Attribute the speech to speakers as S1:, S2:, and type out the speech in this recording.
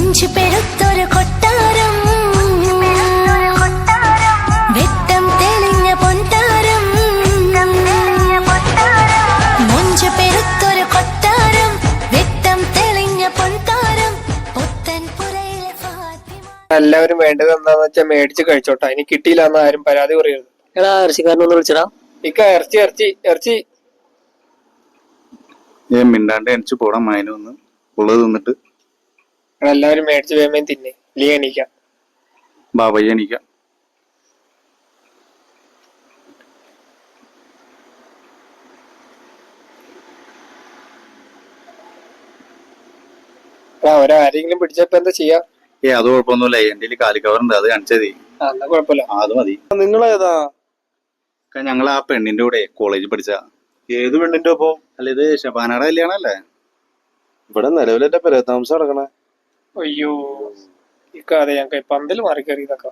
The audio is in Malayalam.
S1: പെരുത്തൊരു കൊട്ടാരം, വെട്ടം തെളിഞ്ഞ പൊൻതാരം. മൊഞ്ച് പെരുത്തൊരു കൊട്ടാരം, വെട്ടം തെളിഞ്ഞ പൊൻതാരം. പുത്തൻ പുരയിലെ ഫാത്തിമ.
S2: എല്ലാവരും വേണ്ടത് എന്താന്ന് വെച്ചാൽ മേടിച്ച് കഴിച്ചോട്ടെ. ഇനി കിട്ടിയില്ല എന്ന് ആരും പരാതി പറയരുത്.
S3: എടാ ഇറച്ചിക്കാരനൊന്ന് വിളിച്ചടാ.
S2: ഇക്ക ഇറച്ചി ഇറച്ചി ഇറച്ചി.
S4: ഞാൻ മിണ്ടാണ്ട് എണിച്ചു പോടാ മായനൊന്ന് ഉള്ളത് തിന്നിട്ട്.
S2: എല്ലാവരും മേടിച്ച് വേമേം തിന്നെ, ഇല്ലേ എണീക്കാം.
S4: ബാബയ്യ എണീക്കാം.
S2: അവരാരെങ്കിലും പിടിച്ചപ്പോ എന്താ ചെയ്യാ?
S4: അത് കുഴപ്പമൊന്നുമില്ല, എന്റെ കാലിക്കവറുണ്ട്, അത് കാണിച്ചതേ.
S2: എന്നാ കുഴപ്പമില്ല.
S4: അത് മതി.
S5: നിങ്ങളേതാ?
S4: ഞങ്ങൾ ആ പെണ്ണിന്റെ കൂടെ കോളേജിൽ പഠിച്ച.
S5: ഏത് പെണ്ണിന്റെ ഒപ്പം?
S4: അല്ല, ഇത് ഷബാനയുടെ കല്യാണല്ലേ?
S5: ഇവിടെ നിലവിലെ പെരേതാമസം നടക്കണേ.
S2: അയ്യോ ഇക്ക, അതെ ഞങ്ങൾക്ക് പന്തൽ മാറി കയറിയതൊക്കെ.